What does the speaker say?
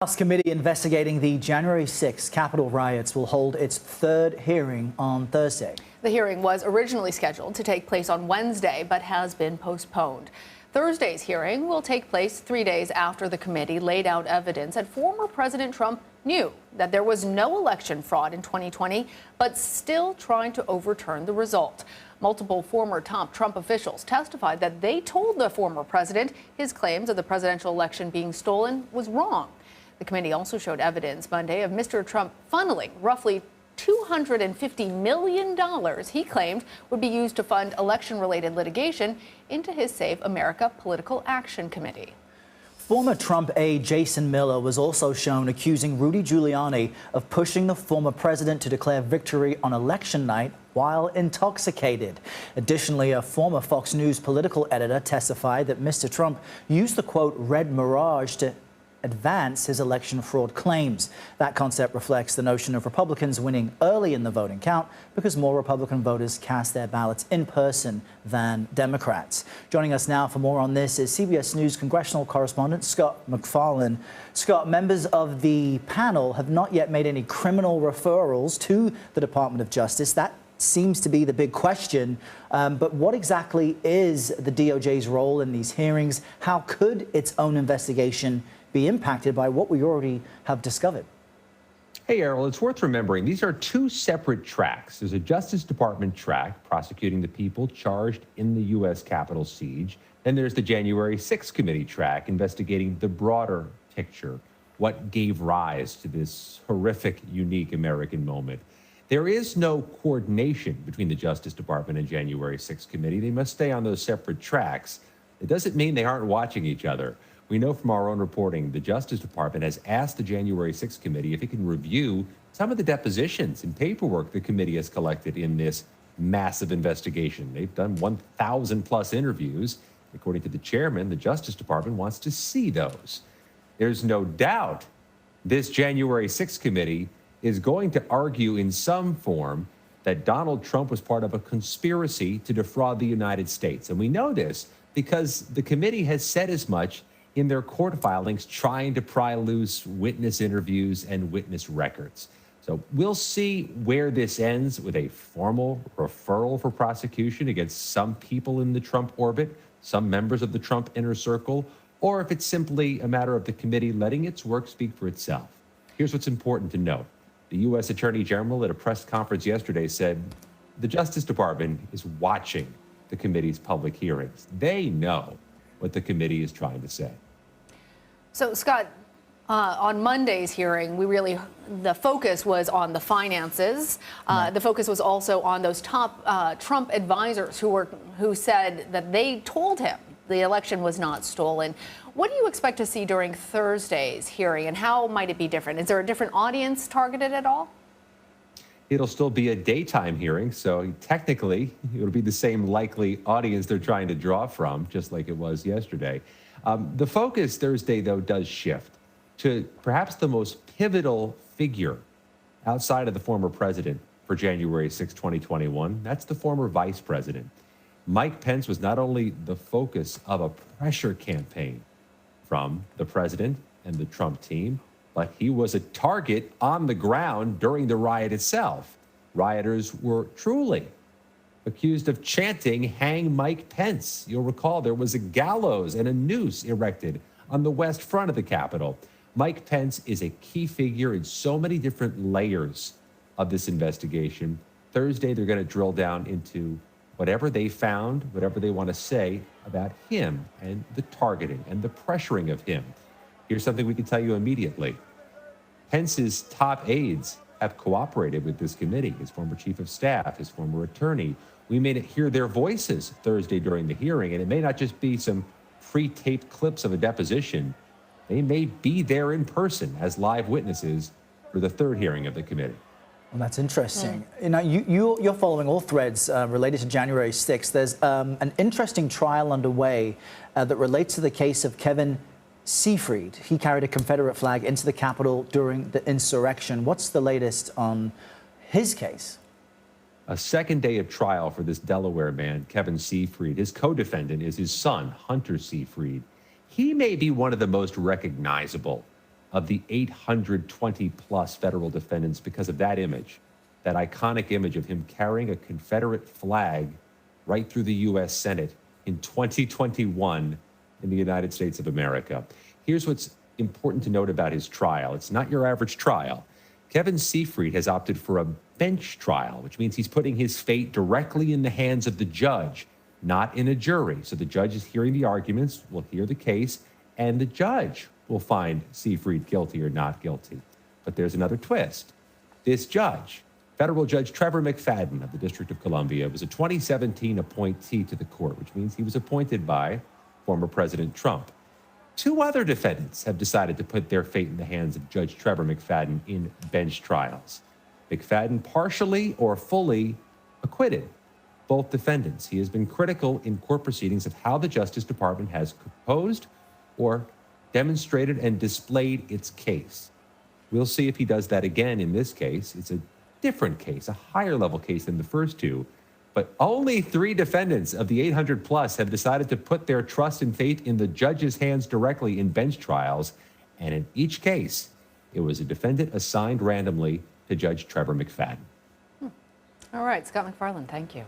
House committee investigating the January 6th Capitol riots will hold its third hearing on Thursday. The hearing was originally scheduled to take place on Wednesday, but has been postponed. Thursday's hearing will take place 3 days after the committee laid out evidence that former President Trump knew that there was no election fraud in 2020, but still trying to overturn the result. Multiple former top Trump officials testified that they told the former president his claims of the presidential election being stolen was wrong. The committee also showed evidence Monday of Mr. Trump funneling roughly $250 million he claimed would be used to fund election-related litigation into his Save America Political Action Committee. Former Trump aide Jason Miller was also shown accusing Rudy Giuliani of pushing the former president to declare victory on election night while intoxicated. Additionally, a former Fox News political editor testified that Mr. Trump used the, quote, red mirage to advance his election fraud claims. That concept reflects the notion of Republicans winning early in the voting count because more Republican voters cast their ballots in person than Democrats. Joining us now for more on this is CBS News congressional correspondent Scott MacFarlane. Scott, members of the panel have not yet made any criminal referrals to the Department of Justice. That seems to be the big question. But what exactly is the DOJ's role in these hearings? How could its own investigation be impacted by what we already have discovered? Hey, Errol, it's worth remembering these are two separate tracks. There's a Justice Department track prosecuting the people charged in the U.S. Capitol siege. Then there's the January 6th committee track investigating the broader picture, what gave rise to this horrific, unique American moment. There is no coordination between the Justice Department and January 6th committee. They must stay on those separate tracks. It doesn't mean they aren't watching each other. We know from our own reporting, the Justice Department has asked the January 6th committee if it can review some of the depositions and paperwork the committee has collected in this massive investigation. They've done 1,000 plus interviews. According to the chairman, the Justice Department wants to see those. There's no doubt this January 6th committee is going to argue in some form that Donald Trump was part of a conspiracy to defraud the United States. And we know this because the committee has said as much in their court filings, trying to pry loose witness interviews and witness records. So we'll see where this ends with a formal referral for prosecution against some people in the Trump orbit, some members of the Trump inner circle, or if it's simply a matter of the committee letting its work speak for itself. Here's what's important to note. The U.S. Attorney General at a press conference yesterday said the Justice Department is watching the committee's public hearings. They know what the committee is trying to say. So, Scott, on Monday's hearing, the focus was on the finances. The focus was also on those top Trump advisors who said that they told him the election was not stolen. What do you expect to see during Thursday's hearing, and how might it be different? Is there a different audience targeted at all? It'll still be a daytime hearing, so technically it'll be the same likely audience they're trying to draw from, just like it was yesterday. The focus Thursday, though, does shift to perhaps the most pivotal figure outside of the former president for January 6, 2021. That's the former vice president. Mike Pence was not only the focus of a pressure campaign from the president and the Trump team, but he was a target on the ground during the riot itself. Rioters were truly accused of chanting, "Hang Mike Pence." You'll recall there was a gallows and a noose erected on the west front of the Capitol. Mike Pence is a key figure in so many different layers of this investigation. Thursday, they're going to drill down into whatever they found, whatever they want to say about him and the targeting and the pressuring of him. Here's something we can tell you immediately. Pence's top aides have cooperated with this committee, his former chief of staff, his former attorney. We may hear their voices Thursday during the hearing, and it may not just be some pre-taped clips of a deposition. They may be there in person as live witnesses for the third hearing of the committee. Well, that's interesting. You know, you're following all threads related to January 6th. There's an interesting trial underway that relates to the case of Kevin Seafried. He carried a Confederate flag into the Capitol during the insurrection. What's the latest on his case? A second day of trial for this Delaware man, Kevin Seafried. His co-defendant is his son, Hunter Seafried. He may be one of the most recognizable of the 820 plus federal defendants because of that image, that iconic image of him carrying a Confederate flag right through the U.S. Senate in 2021 in the United States of America. Here's what's important to note about his trial. It's not your average trial. Kevin Seifried has opted for a bench trial, which means he's putting his fate directly in the hands of the judge, not in a jury. So the judge is hearing the arguments, will hear the case, and the judge will find Seifried guilty or not guilty. But there's another twist. This judge, federal judge Trevor McFadden of the District of Columbia, was a 2017 appointee to the court, which means he was appointed by former President Trump. Two other defendants have decided to put their fate in the hands of Judge Trevor McFadden in bench trials. McFadden partially or fully acquitted both defendants. He has been critical in court proceedings of how the Justice Department has proposed or demonstrated and displayed its case. We'll see if he does that again in this case. It's a different case, a higher level case than the first two. But only 3 defendants of the 800 plus have decided to put their trust and faith in the judge's hands directly in bench trials. And in each case, it was a defendant assigned randomly to Judge Trevor McFadden. All right, Scott MacFarlane, thank you.